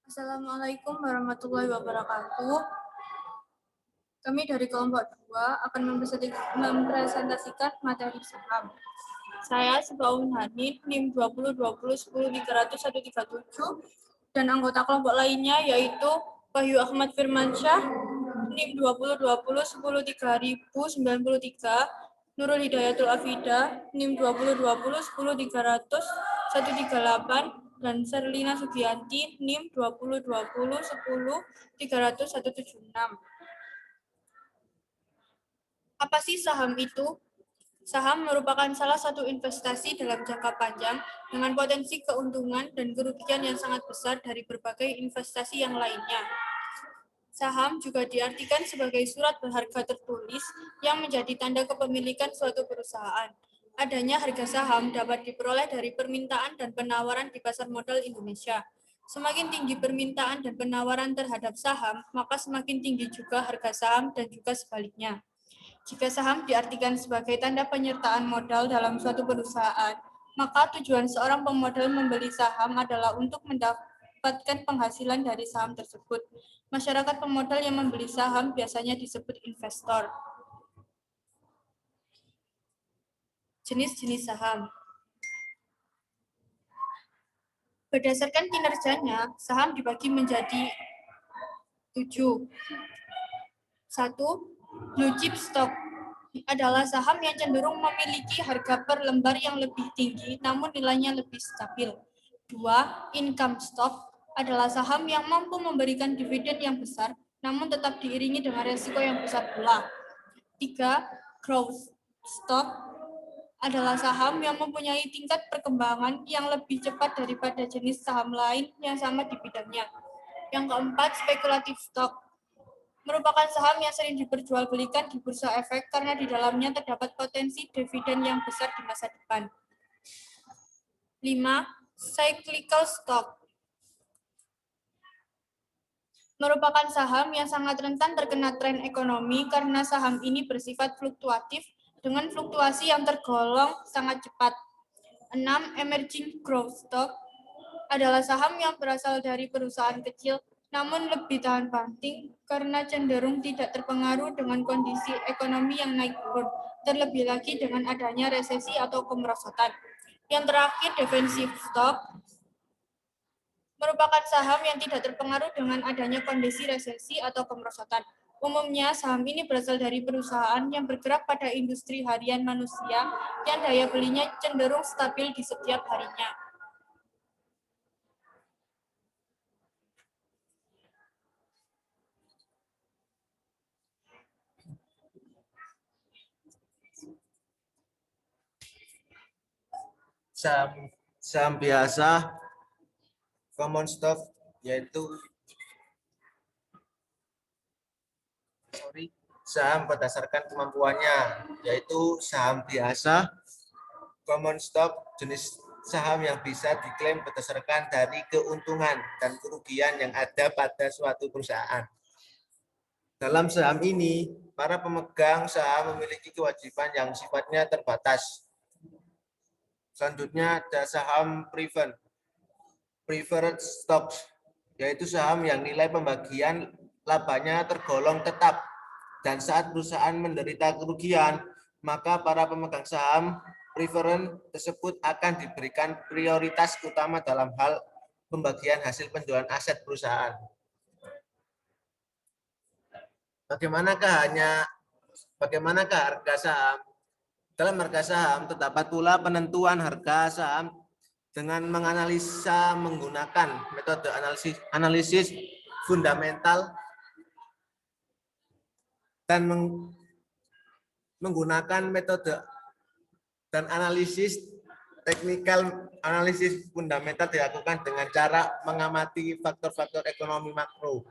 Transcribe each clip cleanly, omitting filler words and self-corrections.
Assalamualaikum warahmatullahi wabarakatuh. Kami dari kelompok 2 akan mempresentasikan materi saham. Saya Sebaun Hani, NIM 2020103037 dan anggota kelompok lainnya yaitu Wahyu Ahmad Firmansyah, NIM 2020103093, Nurul Hidayatul Afida, NIM 2020103138, dan Serlina Sugianti, NIM 2020103176. Apa sih saham itu? Saham merupakan salah satu investasi dalam jangka panjang dengan potensi keuntungan dan kerugian yang sangat besar dari berbagai investasi yang lainnya. Saham juga diartikan sebagai surat berharga tertulis yang menjadi tanda kepemilikan suatu perusahaan. Adanya harga saham dapat diperoleh dari permintaan dan penawaran di pasar modal Indonesia. Semakin tinggi permintaan dan penawaran terhadap saham, maka semakin tinggi juga harga saham dan juga sebaliknya. Jika saham diartikan sebagai tanda penyertaan modal dalam suatu perusahaan, maka tujuan seorang pemodal membeli saham adalah untuk mendapatkan penghasilan dari saham tersebut. Masyarakat pemodal yang membeli saham biasanya disebut investor. Jenis-jenis saham. Berdasarkan kinerjanya, saham dibagi menjadi 7. 1. Blue chip stock adalah saham yang cenderung memiliki harga per lembar yang lebih tinggi namun nilainya lebih stabil. 2. Income stock adalah saham yang mampu memberikan dividen yang besar namun tetap diiringi dengan resiko yang besar pula. 3. Growth stock adalah saham yang mempunyai tingkat perkembangan yang lebih cepat daripada jenis saham lain yang sama di bidangnya. Yang keempat, speculative stock merupakan saham yang sering diperjualbelikan di bursa efek karena di dalamnya terdapat potensi dividen yang besar di masa depan. 5. Cyclical stock merupakan saham yang sangat rentan terkena tren ekonomi karena saham ini bersifat fluktuatif dengan fluktuasi yang tergolong sangat cepat. 6. Emerging growth stock adalah saham yang berasal dari perusahaan kecil namun lebih tahan banting karena cenderung tidak terpengaruh dengan kondisi ekonomi yang naik turun, terlebih lagi dengan adanya resesi atau kemerosotan. Yang terakhir, defensive stock merupakan saham yang tidak terpengaruh dengan adanya kondisi resesi atau kemerosotan. Umumnya, saham ini berasal dari perusahaan yang bergerak pada industri harian manusia yang daya belinya cenderung stabil di setiap harinya. Saham biasa, common stock, yaitu saham berdasarkan kemampuannya, yaitu saham biasa, common stock, jenis saham yang bisa diklaim berdasarkan dari keuntungan dan kerugian yang ada pada suatu perusahaan. Dalam saham ini, para pemegang saham memiliki kewajiban yang sifatnya terbatas. Selanjutnya ada saham preferred stocks, yaitu saham yang nilai pembagian labanya tergolong tetap dan saat perusahaan menderita kerugian, maka para pemegang saham preferred tersebut akan diberikan prioritas utama dalam hal pembagian hasil penjualan aset perusahaan. Bagaimanakah harga saham? Dalam harga saham terdapat pula penentuan harga saham dengan menganalisa menggunakan metode analisis fundamental dan menggunakan metode dan analisis teknikal. Analisis fundamental dilakukan dengan cara mengamati faktor-faktor ekonomi makro,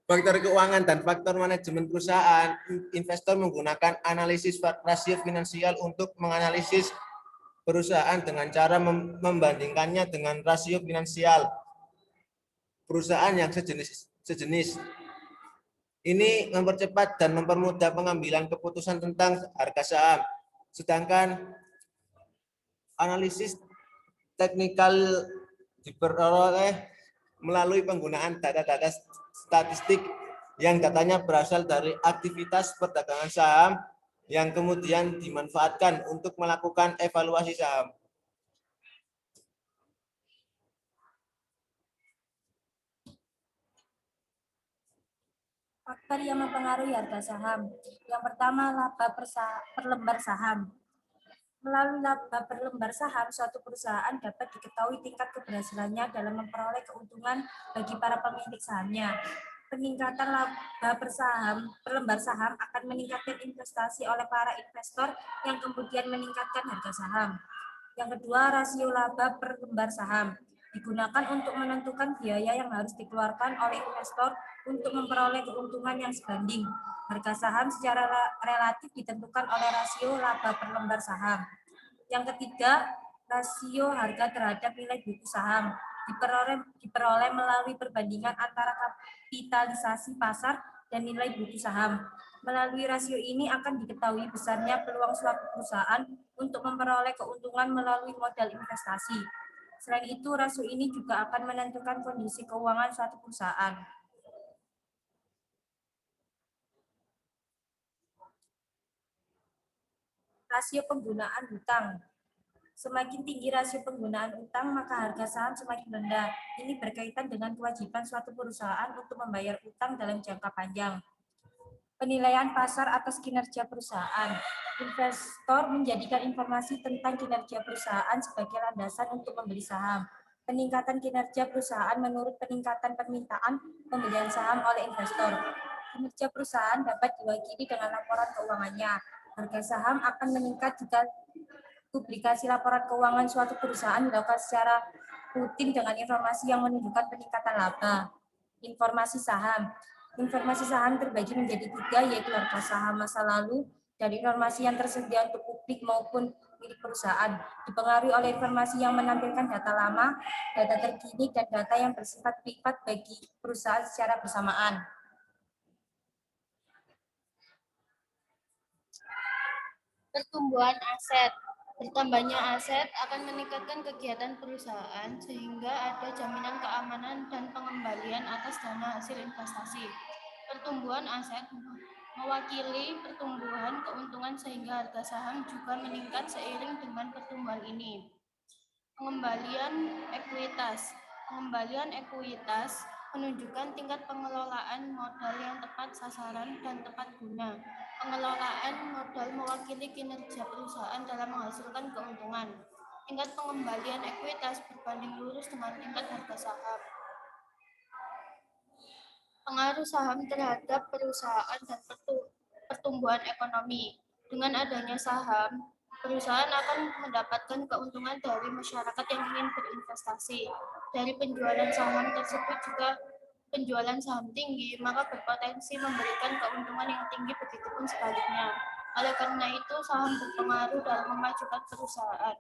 faktor keuangan, dan faktor manajemen perusahaan. Investor menggunakan analisis rasio finansial untuk menganalisis perusahaan dengan cara membandingkannya dengan rasio finansial perusahaan yang sejenis. Ini mempercepat dan mempermudah pengambilan keputusan tentang harga saham. Sedangkan analisis teknikal diperoleh melalui penggunaan data-data statistik yang datanya berasal dari aktivitas perdagangan saham yang kemudian dimanfaatkan untuk melakukan evaluasi saham. Faktor yang mempengaruhi harga saham. Yang pertama, laba per lembar saham. Melalui laba per lembar saham, suatu perusahaan dapat diketahui tingkat keberhasilannya dalam memperoleh keuntungan bagi para pemilik sahamnya. Peningkatan laba per lembar saham akan meningkatkan investasi oleh para investor yang kemudian meningkatkan harga saham. Yang kedua, rasio laba per lembar saham digunakan untuk menentukan biaya yang harus dikeluarkan oleh investor untuk memperoleh keuntungan yang sebanding. Harga saham secara relatif ditentukan oleh rasio laba per lembar saham. Yang ketiga, rasio harga terhadap nilai buku saham diperoleh melalui perbandingan antara kapitalisasi pasar dan nilai buku saham. Melalui rasio ini akan diketahui besarnya peluang suatu perusahaan untuk memperoleh keuntungan melalui modal investasi. Selain itu, rasio ini juga akan menentukan kondisi keuangan suatu perusahaan. Rasio penggunaan hutang. Semakin tinggi rasio penggunaan utang, maka harga saham semakin rendah. Ini berkaitan dengan kewajiban suatu perusahaan untuk membayar utang dalam jangka panjang. Penilaian pasar atas kinerja perusahaan. Investor menjadikan informasi tentang kinerja perusahaan sebagai landasan untuk membeli saham. Peningkatan kinerja perusahaan menurut peningkatan permintaan pembelian saham oleh investor. Kinerja perusahaan dapat diwakili dengan laporan keuangannya. Harga saham akan meningkat jika publikasi laporan keuangan suatu perusahaan dilakukan secara rutin dengan informasi yang menunjukkan peningkatan laba. Informasi saham. Informasi saham terbagi menjadi 3, yaitu harga saham masa lalu dan informasi yang tersedia untuk publik maupun milik perusahaan. Dipengaruhi oleh informasi yang menampilkan data lama, data terkini, dan data yang bersifat privat bagi perusahaan secara bersamaan. Pertumbuhan aset. Bertambahnya aset akan meningkatkan kegiatan perusahaan sehingga ada jaminan keamanan dan pengembalian atas dana hasil investasi. Pertumbuhan aset mewakili pertumbuhan keuntungan sehingga harga saham juga meningkat seiring dengan pertumbuhan ini. Pengembalian ekuitas. Pengembalian ekuitas menunjukkan tingkat pengelolaan modal yang tepat sasaran dan tepat guna. Pengelolaan modal mewakili kinerja perusahaan dalam menghasilkan keuntungan. Tingkat pengembalian ekuitas berbanding lurus dengan tingkat harga saham. Pengaruh saham terhadap perusahaan dan pertumbuhan ekonomi. Dengan adanya saham, perusahaan akan mendapatkan keuntungan dari masyarakat yang ingin berinvestasi. Dari penjualan saham tersebut juga penjualan saham tinggi, maka berpotensi memberikan keuntungan yang tinggi, begitupun sebaliknya. Oleh karena itu, saham berpengaruh dalam memajukan perusahaan.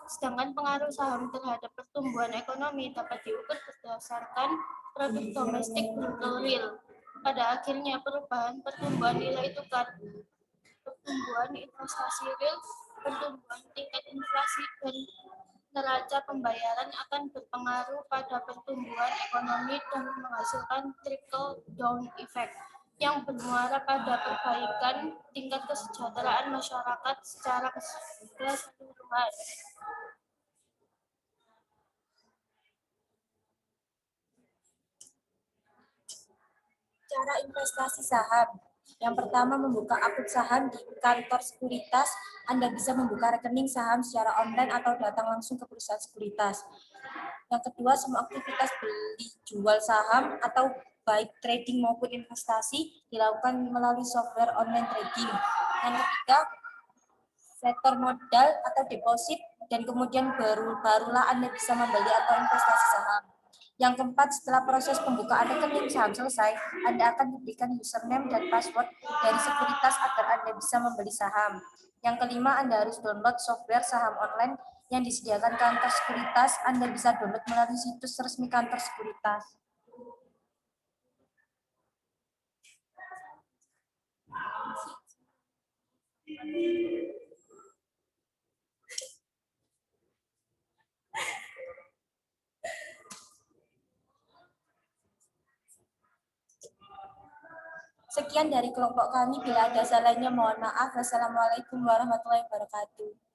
Sedangkan pengaruh saham terhadap pertumbuhan ekonomi dapat diukur berdasarkan produk domestik bruto real. Pada akhirnya, perubahan pertumbuhan nilai tukar, pertumbuhan investasi real, pertumbuhan tingkat inflasi, dan neraca pembayaran akan berpengaruh pada pertumbuhan ekonomi dan menghasilkan trickle down effect yang bermuara pada perbaikan tingkat kesejahteraan masyarakat secara keseluruhan. Cara investasi saham. Yang pertama, membuka akun saham di kantor sekuritas. Anda bisa membuka rekening saham secara online atau datang langsung ke perusahaan sekuritas. Yang kedua, semua aktivitas beli jual saham atau baik trading maupun investasi dilakukan melalui software online trading. Yang ketiga, setor modal atau deposit, dan kemudian barulah Anda bisa membeli atau investasi saham. Yang keempat, setelah proses pembukaan rekening saham selesai, Anda akan diberikan username dan password dari sekuritas agar Anda bisa membeli saham. Yang kelima, Anda harus download software saham online yang disediakan kantor sekuritas. Anda bisa download melalui situs resmi kantor sekuritas. Sekian dari kelompok kami. Bila ada salahnya mohon maaf. Wassalamualaikum warahmatullahi wabarakatuh.